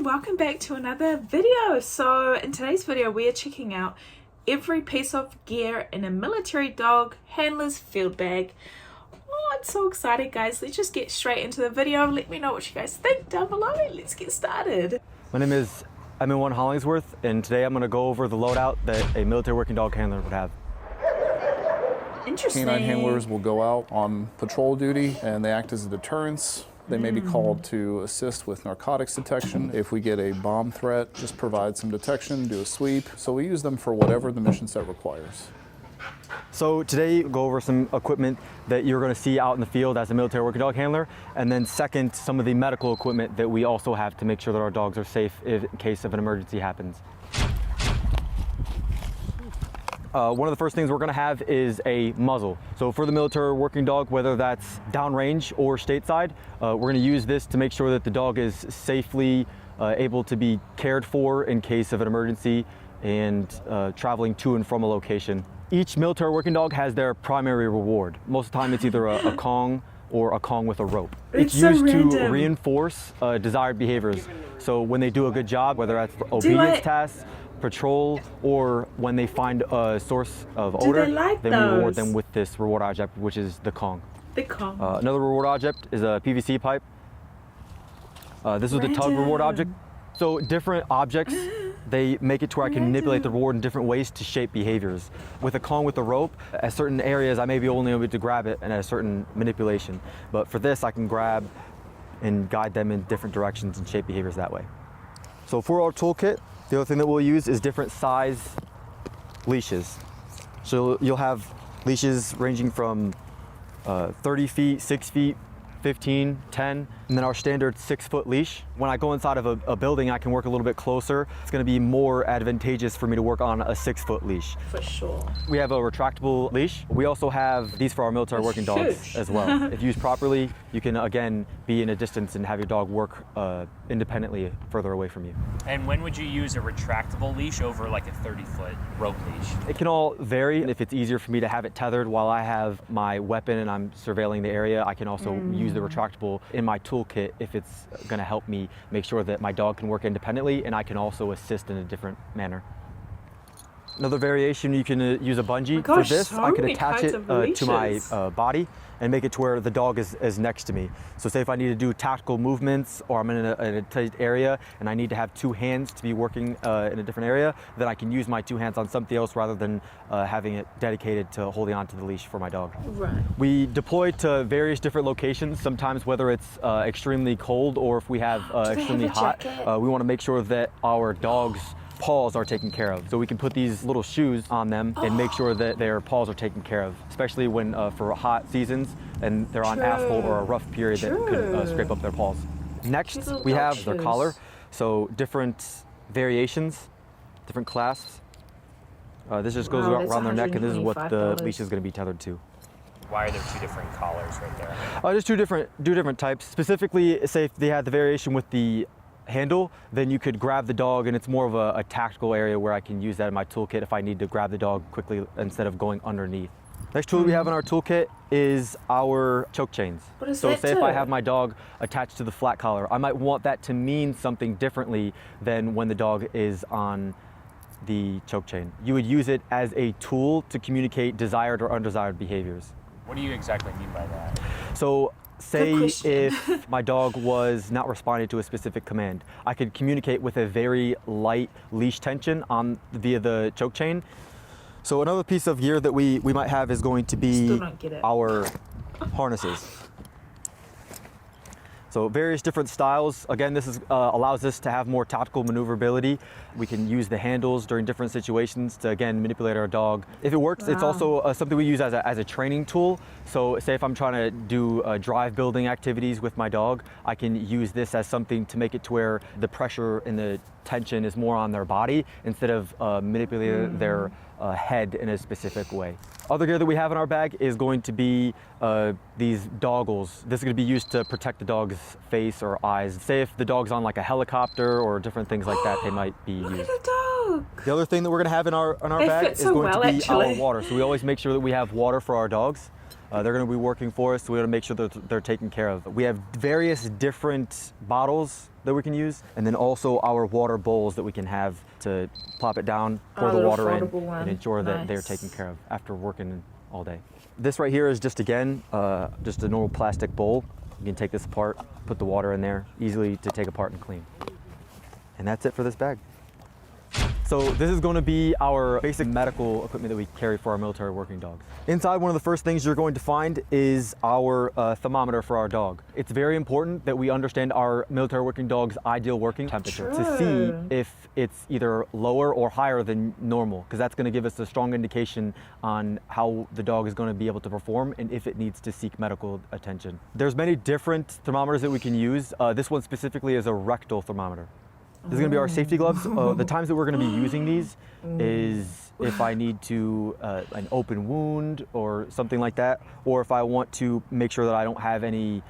welcome back to another video. So in today's video we are checking out every piece of gear in a military dog handler's field bag. Oh, I'm so excited, guys. Let's just get straight into the video. Let me know what you guys think down below. Let's get started. My name is Emma Hollingsworth, and today I'm going to go over the loadout that a military working dog handler would have. Interesting. Canine handlers will go out on patrol duty and they act as a deterrence. They may be called to assist with narcotics detection. If we get a bomb threat, just provide some detection, do a sweep. So we use them for whatever the mission set requires. So today we'll go over some equipment that you're going to see out in the field as a military working dog handler, and then second, some of the medical equipment that we also have to make sure that our dogs are safe in case of an emergency happens. One of the first things we're going to have is a muzzle. So for the military working dog, whether that's downrange or stateside, we're going to use this to make sure that the dog is safely able to be cared for in case of an emergency and traveling to and from a location. Each military working dog has their primary reward. Most of the time it's either a Kong or a Kong with a rope. It's used to reinforce desired behaviors. So when they do a good job, whether that's obedience tasks, patrol, or when they find a source of odor, then we reward them with this reward object, which is the Kong. The Kong. Another reward object is a PVC pipe. This is the tug reward object. So different objects, they make it to where I can manipulate the reward in different ways to shape behaviors. With a Kong with a rope, at certain areas I may be only able to grab it and at a certain manipulation. But for this I can grab and guide them in different directions and shape behaviors that way. So for our toolkit, the other thing that we'll use is different size leashes. So you'll have leashes ranging from 30 feet, 6 feet, 15, 10, and then our standard 6-foot leash. When I go inside of a building, I can work a little bit closer. It's going to be more advantageous for me to work on a 6-foot leash. For sure. We have a retractable leash. We also have these for our military working dogs as well. If used properly, you can again be in a distance and have your dog work independently further away from you. And when would you use a retractable leash over like a 30-foot rope leash? It can all vary. If it's easier for me to have it tethered while I have my weapon and I'm surveilling the area, I can also use the retractable in my toolkit if it's going to help me make sure that my dog can work independently and I can also assist in a different manner. Another variation, you can use a bungee. For this, I can attach it to my body and make it to where the dog is next to me. So say if I need to do tactical movements or I'm in a tight area and I need to have two hands to be working in a different area, then I can use my two hands on something else rather than having it dedicated to holding onto the leash for my dog. Right. We deploy to various different locations, sometimes whether it's extremely cold or if we have extremely hot. We want to make sure that our dogs' paws are taken care of. So we can put these little shoes on them and make sure that their paws are taken care of, especially when for hot seasons and they're on asphalt or a rough period that could scrape up their paws. Next, we have their collar. So different variations, different clasps. This just goes around their neck, and this is what the leash is going to be tethered to. Why are there two different collars right there? There's two different types. Specifically, say if they had the variation with the handle, then you could grab the dog, and it's more of a tactical area where I can use that in my toolkit if I need to grab the dog quickly instead of going underneath. Next tool we have in our toolkit is our choke chains. So say if I have my dog attached to the flat collar, I might want that to mean something differently than when the dog is on the choke chain. You would use it as a tool to communicate desired or undesired behaviors. What do you exactly mean by that? So say if my dog was not responding to a specific command, I could communicate with a very light leash tension via the choke chain. So another piece of gear that we might have is going to be our harnesses. So various different styles. Again, this allows us to have more tactical maneuverability. We can use the handles during different situations to, again, manipulate our dog. If it works, it's also something we use as a training tool. So say if I'm trying to do drive building activities with my dog, I can use this as something to make it to where the pressure and the tension is more on their body instead of manipulating their head in a specific way. Other gear that we have in our bag is going to be these goggles. This is going to be used to protect the dog's face or eyes. Say if the dog's on like a helicopter or different things like that, they might be used. Look at the dog. The other thing that we're going to have in our bag is going to be our water. So we always make sure that we have water for our dogs. They're going to be working for us, so we want to make sure that they're taken care of. We have various different bottles that we can use, and then also our water bowls that we can have to plop it down, pour the water in, and ensure that they're taken care of after working all day. This right here is just, again, just a normal plastic bowl. You can take this apart, put the water in there, easily to take apart and clean. And that's it for this bag. So this is going to be our basic medical equipment that we carry for our military working dogs. Inside, one of the first things you're going to find is our thermometer for our dog. It's very important that we understand our military working dog's ideal working temperature to see if it's either lower or higher than normal, because that's going to give us a strong indication on how the dog is going to be able to perform and if it needs to seek medical attention. There's many different thermometers that we can use. This one specifically is a rectal thermometer. This is going to be our safety gloves. The times that we're going to be using these is if I need to, an open wound or something like that, or if I want to make sure that I don't have any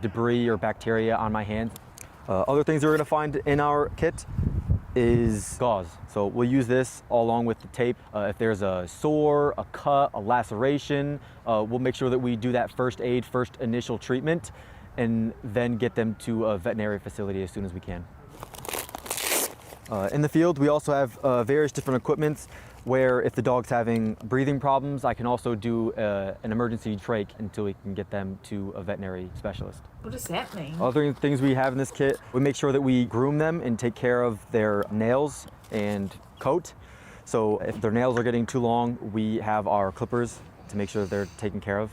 debris or bacteria on my hands. Other things we're going to find in our kit is gauze. So we'll use this along with the tape. If there's a sore, a cut, a laceration, we'll make sure that we do that first aid, first initial treatment, and then get them to a veterinary facility as soon as we can. In the field, we also have various different equipments where if the dog's having breathing problems, I can also do an emergency trach until we can get them to a veterinary specialist. What does that mean? Other things we have in this kit, we make sure that we groom them and take care of their nails and coat. So if their nails are getting too long, we have our clippers to make sure that they're taken care of.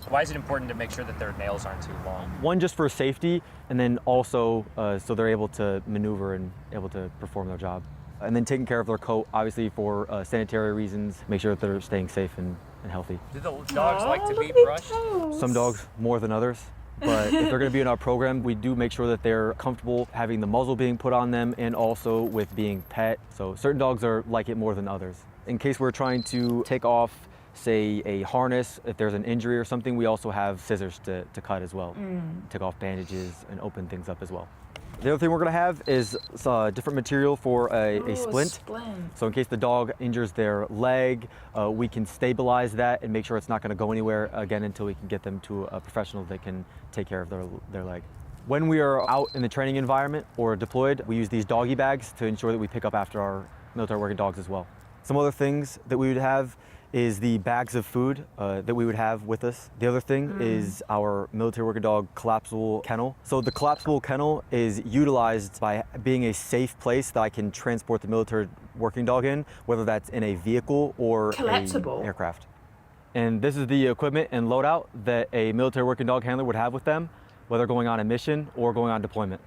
Why is it important to make sure that their nails aren't too long? One, just for safety, and then also so they're able to maneuver and able to perform their job. And then taking care of their coat, obviously for sanitary reasons, make sure that they're staying safe and healthy. Do the dogs like to be brushed? Some dogs more than others, but if they're going to be in our program, we do make sure that they're comfortable having the muzzle being put on them and also with being pet. So certain dogs are like it more than others. In case we're trying to take off, say, a harness, if there's an injury or something, we also have scissors to cut as well. Take off bandages and open things up as well. The other thing we're going to have is different material for a splint. So in case the dog injures their leg, we can stabilize that and make sure it's not going to go anywhere again until we can get them to a professional that can take care of their leg. When we are out in the training environment or deployed, we use these doggy bags to ensure that we pick up after our military working dogs as well. Some other things that we would have is the bags of food that we would have with us. The other thing is our military working dog collapsible kennel. So the collapsible kennel is utilized by being a safe place that I can transport the military working dog in, whether that's in a vehicle or an aircraft. And this is the equipment and loadout that a military working dog handler would have with them, whether going on a mission or going on deployment.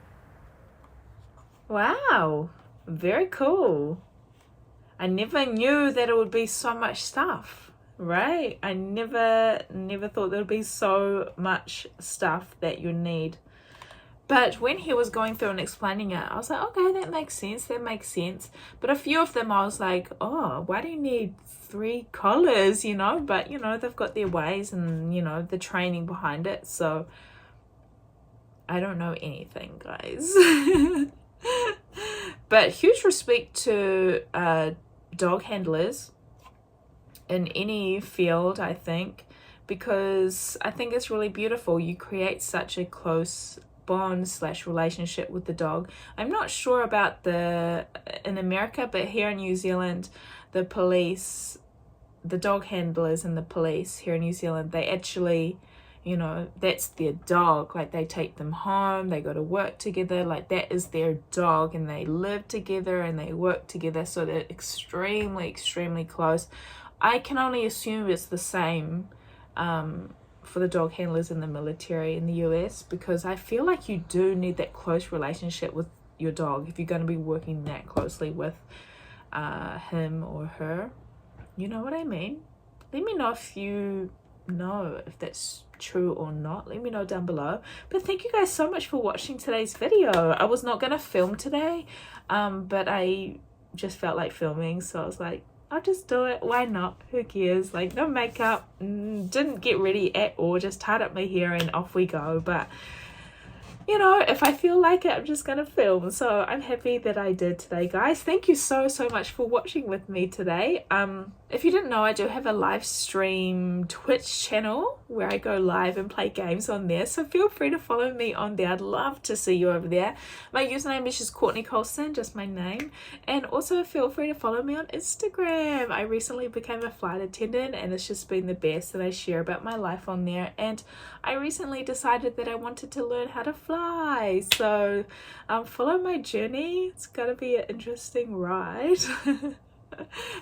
Wow, very cool. I never knew that it would be so much stuff, right? I never thought there would be so much stuff that you need. But when he was going through and explaining it, I was like, okay, that makes sense. But a few of them I was like, oh, why do you need 3 collars, you know? But, you know, they've got their ways and, you know, the training behind it. So I don't know anything, guys. But huge respect to dog handlers in any field, I think, because I think it's really beautiful. You create such a close bond / relationship with the dog. I'm not sure about in America, but here in New Zealand, the police, the dog handlers and the police here in New Zealand, they actually, you know, that's their dog. Like, they take them home, they go to work together, like that is their dog, and they live together and they work together, so they're extremely close. I can only assume it's the same for the dog handlers in the military in the US, because I feel like you do need that close relationship with your dog if you're going to be working that closely with him or her. You know what I mean? Let me know if you know if that's true or not. Let me know down below. But thank you guys so much for watching today's video. I was not gonna film today, but I just felt like filming, so I was like, I'll just do it. Why not? Who cares? Like, no makeup, didn't get ready at all, just tied up my hair and off we go. But you know, if I feel like it, I'm just gonna film. So I'm happy that I did today, guys. Thank you so much for watching with me today. If you didn't know, I do have a live stream Twitch channel where I go live and play games on there, so feel free to follow me on there. I'd love to see you over there. My username is just Courtney.coulston, just my name. And also feel free to follow me on Instagram. I recently became a flight attendant and it's just been the best, that I share about my life on there. And I recently decided that I wanted to learn how to fly, so follow my journey. It's gonna be an interesting ride.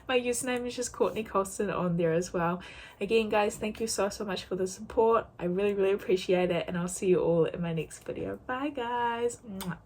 My username is just Courtney.coulston on there as well. Again, guys, thank you so much for the support. I really appreciate it, and I'll see you all in my next video. Bye, guys. Mwah.